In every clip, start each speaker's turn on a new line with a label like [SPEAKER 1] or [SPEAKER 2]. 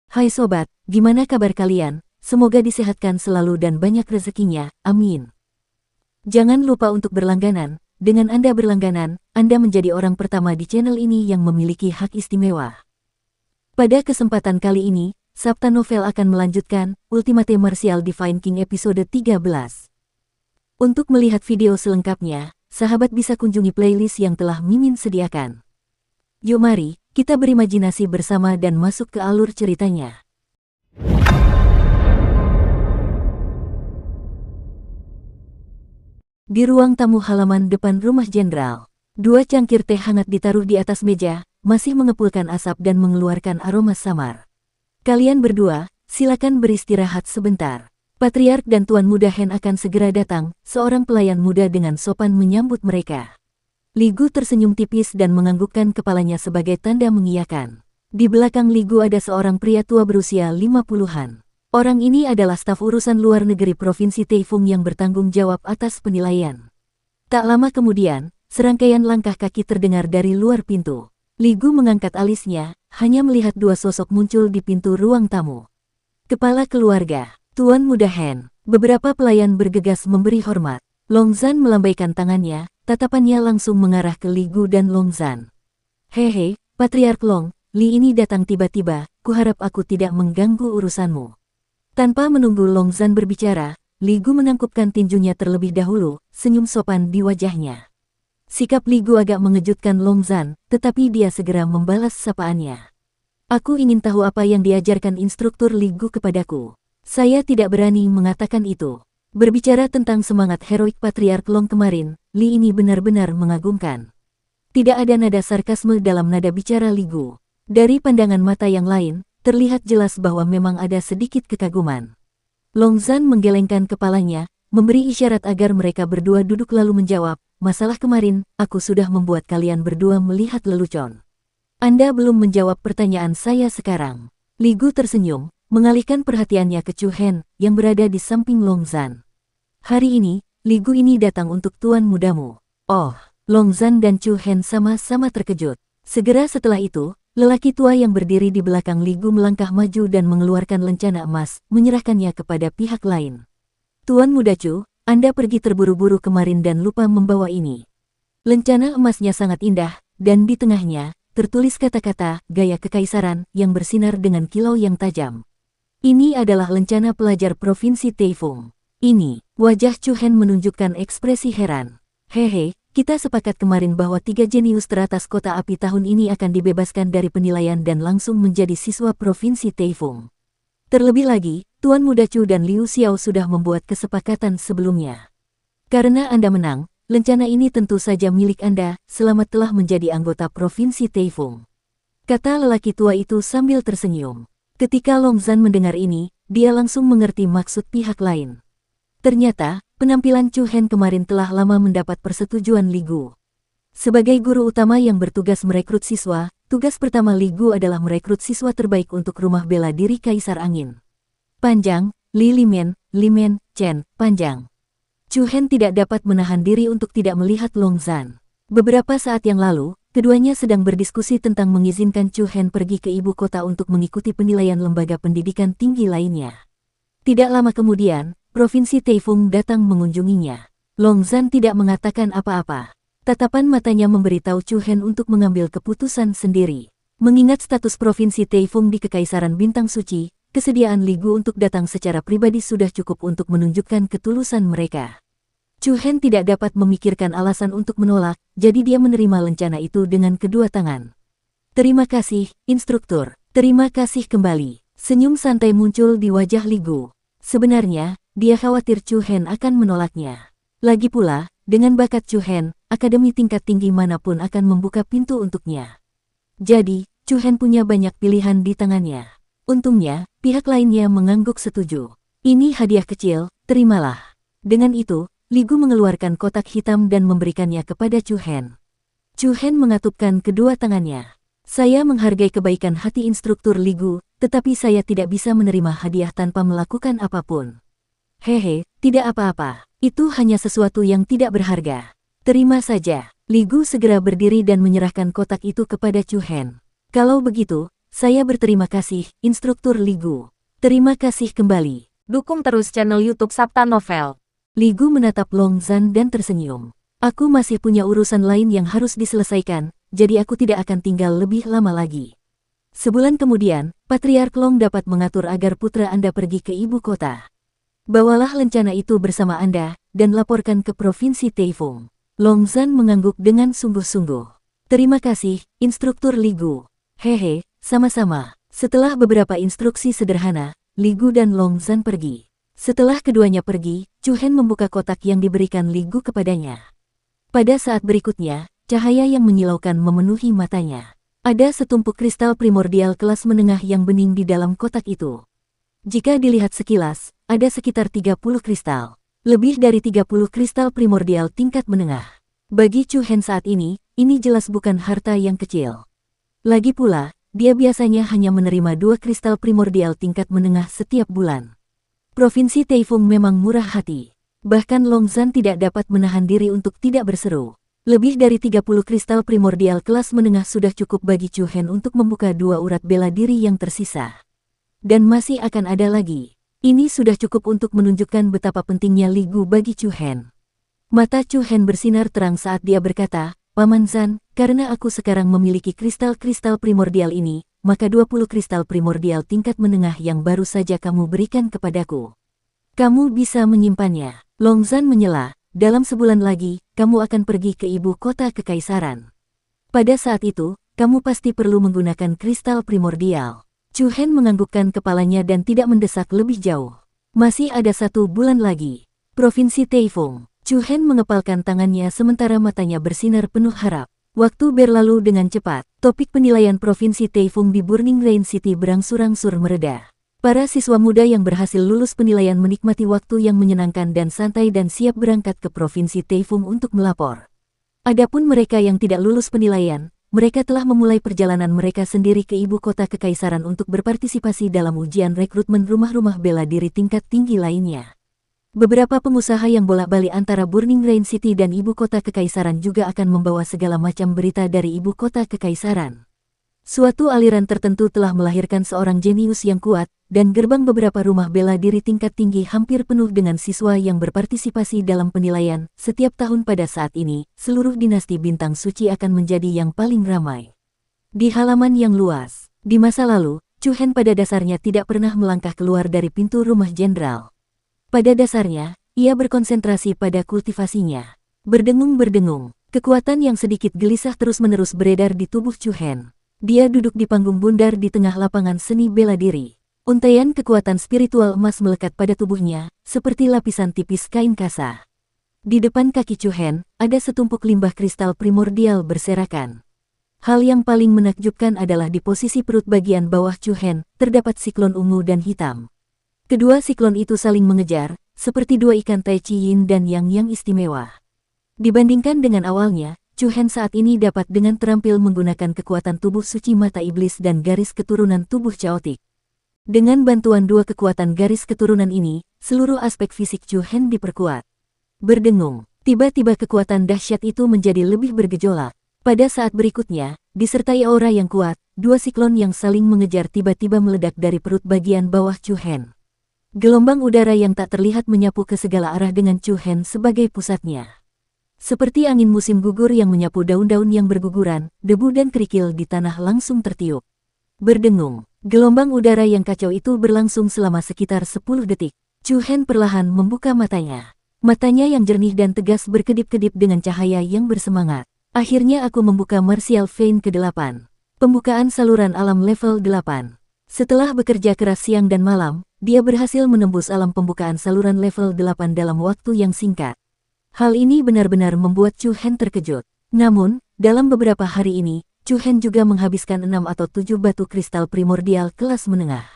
[SPEAKER 1] Hai sobat, gimana kabar kalian? Semoga disehatkan selalu dan banyak rezekinya, amin. Jangan lupa untuk berlangganan. Dengan Anda berlangganan, Anda menjadi orang pertama di channel ini yang memiliki hak istimewa. Pada kesempatan kali ini, Sabta Novel akan melanjutkan Ultimate Martial Divine King episode 13. Untuk melihat video selengkapnya, sahabat bisa kunjungi playlist yang telah Mimin sediakan. Yuk mari, kita berimajinasi bersama dan masuk ke alur ceritanya. Di ruang tamu halaman depan rumah jenderal, dua cangkir teh hangat ditaruh di atas meja, masih mengepulkan asap dan mengeluarkan aroma samar. Kalian berdua, silakan beristirahat sebentar. Patriark dan Tuan Muda Hen akan segera datang, seorang pelayan muda dengan sopan menyambut mereka. Li Gu tersenyum tipis dan menganggukkan kepalanya sebagai tanda mengiyakan. Di belakang Li Gu ada seorang pria tua berusia 50-an. Orang ini adalah staf urusan luar negeri Provinsi Taifung yang bertanggung jawab atas penilaian. Tak lama kemudian, serangkaian langkah kaki terdengar dari luar pintu. Li Gu mengangkat alisnya, hanya melihat dua sosok muncul di pintu ruang tamu. Kepala keluarga, Tuan Muda Hen. Beberapa pelayan bergegas memberi hormat. Long Zhan melambaikan tangannya, tatapannya langsung mengarah ke Li Gu dan Long Zhan. Hehe, Patriark Long, Li ini datang tiba-tiba, kuharap aku tidak mengganggu urusanmu. Tanpa menunggu Long Zhan berbicara, Li Gu menangkupkan tinjunya terlebih dahulu, senyum sopan di wajahnya. Sikap Li Gu agak mengejutkan Long Zhan, tetapi dia segera membalas sapaannya. Aku ingin tahu apa yang diajarkan instruktur Li Gu kepadaku. Saya tidak berani mengatakan itu. Berbicara tentang semangat heroik Patriark Long kemarin, Li ini benar-benar mengagumkan. Tidak ada nada sarkasme dalam nada bicara Li Gu. Dari pandangan mata yang lain, terlihat jelas bahwa memang ada sedikit kekaguman. Long Zhan menggelengkan kepalanya, memberi isyarat agar mereka berdua duduk lalu menjawab, masalah kemarin, aku sudah membuat kalian berdua melihat lelucon. Anda belum menjawab pertanyaan saya sekarang. Li Gu tersenyum, mengalihkan perhatiannya ke Chu Hen, yang berada di samping Long Zhan. Hari ini, Li Gu ini datang untuk tuan mudamu. Oh, Long Zhan dan Chu Hen sama-sama terkejut. Segera setelah itu, lelaki tua yang berdiri di belakang Li Gu melangkah maju dan mengeluarkan lencana emas, menyerahkannya kepada pihak lain. Tuan Muda Chu, Anda pergi terburu-buru kemarin dan lupa membawa ini. Lencana emasnya sangat indah, dan di tengahnya, tertulis kata-kata, gaya kekaisaran, yang bersinar dengan kilau yang tajam. Ini adalah lencana pelajar Provinsi Taifung. Ini, wajah Chu Hen menunjukkan ekspresi heran. Hehe, kita sepakat kemarin bahwa 3 jenius teratas kota api tahun ini akan dibebaskan dari penilaian dan langsung menjadi siswa Provinsi Taifung. Terlebih lagi, Tuan Muda Chu dan Liu Xiao sudah membuat kesepakatan sebelumnya. Karena Anda menang, lencana ini tentu saja milik Anda, selamat telah menjadi anggota Provinsi Taifung. Kata lelaki tua itu sambil tersenyum. Ketika Long Zhan mendengar ini, dia langsung mengerti maksud pihak lain. Ternyata, penampilan Chu Hen kemarin telah lama mendapat persetujuan Li Gu. Sebagai guru utama yang bertugas merekrut siswa, tugas pertama Li Gu adalah merekrut siswa terbaik untuk rumah bela diri Kaisar Angin. Panjang, Li Limen, Chen, Panjang. Chu Hen tidak dapat menahan diri untuk tidak melihat Long Zhan. Beberapa saat yang lalu, keduanya sedang berdiskusi tentang mengizinkan Chu Hen pergi ke ibu kota untuk mengikuti penilaian lembaga pendidikan tinggi lainnya. Tidak lama kemudian, Provinsi Taifung datang mengunjunginya. Long Zhan tidak mengatakan apa-apa. Tatapan matanya memberitahu Chu Hen untuk mengambil keputusan sendiri. Mengingat status Provinsi Taifung di Kekaisaran Bintang Suci, kesediaan Li Gu untuk datang secara pribadi sudah cukup untuk menunjukkan ketulusan mereka. Chu Hen tidak dapat memikirkan alasan untuk menolak, jadi dia menerima lencana itu dengan kedua tangan. Terima kasih, instruktur. Terima kasih kembali. Senyum santai muncul di wajah Li Gu. Sebenarnya, dia khawatir Chu Hen akan menolaknya. Lagi pula, dengan bakat Chu Hen, akademi tingkat tinggi manapun akan membuka pintu untuknya. Jadi, Chu Hen punya banyak pilihan di tangannya. Untungnya, pihak lainnya mengangguk setuju. Ini hadiah kecil, terimalah. Dengan itu, Li Gu mengeluarkan kotak hitam dan memberikannya kepada Chu Hen. Chu Hen mengatupkan kedua tangannya. Saya menghargai kebaikan hati instruktur Li Gu, tetapi saya tidak bisa menerima hadiah tanpa melakukan apapun. Hehe, tidak apa-apa. Itu hanya sesuatu yang tidak berharga. Terima saja. Li Gu segera berdiri dan menyerahkan kotak itu kepada Chu Hen. Kalau begitu, Saya berterima kasih, Instruktur Li Gu. Terima kasih kembali.
[SPEAKER 2] Dukung terus channel YouTube Sabta Novel.
[SPEAKER 1] Li Gu menatap Long Zhan dan tersenyum. Aku masih punya urusan lain yang harus diselesaikan, jadi aku tidak akan tinggal lebih lama lagi. Sebulan kemudian, Patriark Long dapat mengatur agar putra Anda pergi ke ibu kota. Bawalah lencana itu bersama Anda, dan laporkan ke Provinsi Taifung. Long Zhan mengangguk dengan sungguh-sungguh. Terima kasih, Instruktur Li Gu. Hehe, sama-sama. Setelah beberapa instruksi sederhana, Li Gu dan Long Zhan pergi. Setelah keduanya pergi, Chu Hen membuka kotak yang diberikan Li Gu kepadanya. Pada saat berikutnya, cahaya yang menyilaukan memenuhi matanya. Ada setumpuk kristal primordial kelas menengah yang bening di dalam kotak itu. Jika dilihat sekilas, ada sekitar 30 kristal. Lebih dari 30 kristal primordial tingkat menengah. Bagi Chu Hen saat ini jelas bukan harta yang kecil. Lagi pula, dia biasanya hanya menerima 2 kristal primordial tingkat menengah setiap bulan. Provinsi Taifung memang murah hati. Bahkan Long Zhan tidak dapat menahan diri untuk tidak berseru. Lebih dari 30 kristal primordial kelas menengah sudah cukup bagi Chu Hen untuk membuka 2 urat bela diri yang tersisa. Dan masih akan ada lagi. Ini sudah cukup untuk menunjukkan betapa pentingnya Li Gu bagi Chu Hen. Mata Chu Hen bersinar terang saat dia berkata, Paman Zhan, karena aku sekarang memiliki kristal-kristal primordial ini, maka 20 kristal primordial tingkat menengah yang baru saja kamu berikan kepadaku. Kamu bisa menyimpannya. Long Zhan menyela, dalam sebulan lagi, kamu akan pergi ke ibu kota kekaisaran. Pada saat itu, kamu pasti perlu menggunakan kristal primordial. Chu Hen menganggukkan kepalanya dan tidak mendesak lebih jauh. Masih ada 1 bulan lagi. Provinsi Taifung. Chu Hen mengepalkan tangannya sementara matanya bersinar penuh harap. Waktu berlalu dengan cepat. Topik penilaian Provinsi Taifung di Burning Rain City berangsur-angsur mereda. Para siswa muda yang berhasil lulus penilaian menikmati waktu yang menyenangkan dan santai dan siap berangkat ke Provinsi Taifung untuk melapor. Adapun mereka yang tidak lulus penilaian, mereka telah memulai perjalanan mereka sendiri ke ibu kota kekaisaran untuk berpartisipasi dalam ujian rekrutmen rumah-rumah bela diri tingkat tinggi lainnya. Beberapa pengusaha yang bolak-balik antara Burning Rain City dan ibu kota kekaisaran juga akan membawa segala macam berita dari ibu kota kekaisaran. Suatu aliran tertentu telah melahirkan seorang jenius yang kuat, dan gerbang beberapa rumah bela diri tingkat tinggi hampir penuh dengan siswa yang berpartisipasi dalam penilaian. Setiap tahun pada saat ini, seluruh dinasti bintang suci akan menjadi yang paling ramai. Di halaman yang luas, di masa lalu, Chu Hen pada dasarnya tidak pernah melangkah keluar dari pintu rumah jenderal. Pada dasarnya, ia berkonsentrasi pada kultivasinya. Berdengung-berdengung, kekuatan yang sedikit gelisah terus-menerus beredar di tubuh Chu Hen. Dia duduk di panggung bundar di tengah lapangan seni bela diri. Untaian kekuatan spiritual emas melekat pada tubuhnya, seperti lapisan tipis kain kasa. Di depan kaki Chu Hen, ada setumpuk limbah kristal primordial berserakan. Hal yang paling menakjubkan adalah di posisi perut bagian bawah Chu Hen, terdapat siklon ungu dan hitam. Kedua siklon itu saling mengejar, seperti 2 ikan tai chi yin dan yang istimewa. Dibandingkan dengan awalnya, Chu Hen saat ini dapat dengan terampil menggunakan kekuatan tubuh suci mata iblis dan garis keturunan tubuh caotik. Dengan bantuan 2 kekuatan garis keturunan ini, seluruh aspek fisik Chu Hen diperkuat. Berdengung, tiba-tiba kekuatan dahsyat itu menjadi lebih bergejolak. Pada saat berikutnya, disertai aura yang kuat, 2 siklon yang saling mengejar tiba-tiba meledak dari perut bagian bawah Chu Hen. Gelombang udara yang tak terlihat menyapu ke segala arah dengan Chu Hen sebagai pusatnya. Seperti angin musim gugur yang menyapu daun-daun yang berguguran, debu dan kerikil di tanah langsung tertiup. Berdengung, gelombang udara yang kacau itu berlangsung selama sekitar 10 detik. Chu Hen perlahan membuka matanya. Matanya yang jernih dan tegas berkedip-kedip dengan cahaya yang bersemangat. Akhirnya aku membuka Martial Vein ke-8. Pembukaan saluran alam level 8. Setelah bekerja keras siang dan malam, dia berhasil menembus alam pembukaan saluran level 8 dalam waktu yang singkat. Hal ini benar-benar membuat Chu Hen terkejut. Namun, dalam beberapa hari ini, Chu Hen juga menghabiskan 6 atau 7 batu kristal primordial kelas menengah.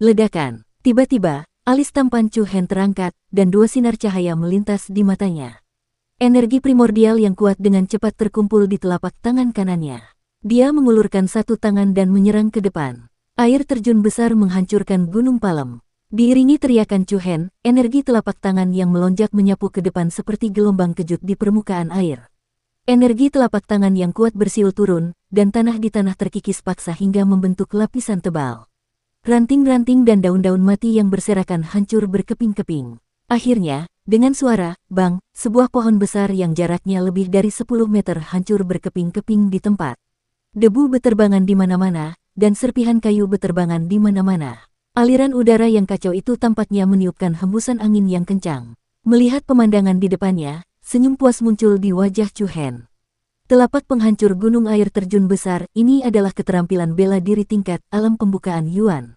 [SPEAKER 1] Ledakan. Tiba-tiba, alis tampan Chu Hen terangkat, dan 2 sinar cahaya melintas di matanya. Energi primordial yang kuat dengan cepat terkumpul di telapak tangan kanannya. Dia mengulurkan 1 tangan dan menyerang ke depan. Air terjun besar menghancurkan gunung Palem. Diiringi teriakan Chu Hen, energi telapak tangan yang melonjak menyapu ke depan seperti gelombang kejut di permukaan air. Energi telapak tangan yang kuat bersiul turun, dan tanah di tanah terkikis paksa hingga membentuk lapisan tebal. Ranting-ranting dan daun-daun mati yang berserakan hancur berkeping-keping. Akhirnya, dengan suara, bang, sebuah pohon besar yang jaraknya lebih dari 10 meter hancur berkeping-keping di tempat. Debu beterbangan di mana-mana, dan serpihan kayu beterbangan di mana-mana. Aliran udara yang kacau itu tampaknya meniupkan hembusan angin yang kencang. Melihat pemandangan di depannya, senyum puas muncul di wajah Chu Hen. Telapak penghancur gunung air terjun besar, ini adalah keterampilan bela diri tingkat alam pembukaan Yuan.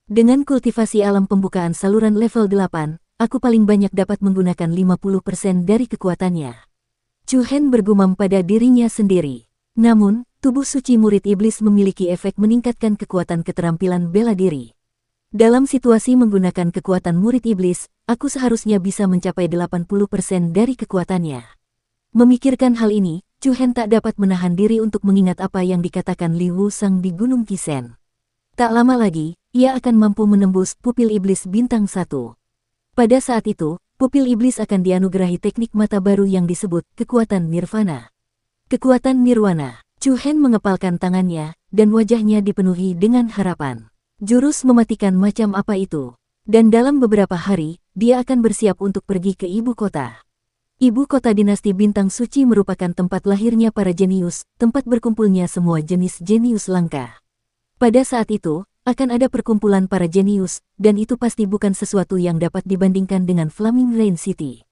[SPEAKER 1] Dengan kultivasi alam pembukaan saluran level 8, aku paling banyak dapat menggunakan 50% dari kekuatannya. Chu Hen bergumam pada dirinya sendiri. Namun, tubuh suci murid iblis memiliki efek meningkatkan kekuatan keterampilan bela diri. Dalam situasi menggunakan kekuatan murid iblis, aku seharusnya bisa mencapai 80% dari kekuatannya. Memikirkan hal ini, Chu Hen tak dapat menahan diri untuk mengingat apa yang dikatakan Li Wu Sang di Gunung Qisen. Tak lama lagi, ia akan mampu menembus pupil iblis bintang 1. Pada saat itu, pupil iblis akan dianugerahi teknik mata baru yang disebut kekuatan nirvana. Kekuatan nirwana. Chu Hen mengepalkan tangannya, dan wajahnya dipenuhi dengan harapan. Jurus mematikan macam apa itu? Dan dalam beberapa hari, dia akan bersiap untuk pergi ke ibu kota. Ibu kota dinasti bintang suci merupakan tempat lahirnya para jenius, tempat berkumpulnya semua jenis jenius langka. Pada saat itu, akan ada perkumpulan para jenius, dan itu pasti bukan sesuatu yang dapat dibandingkan dengan Flaming Rain City.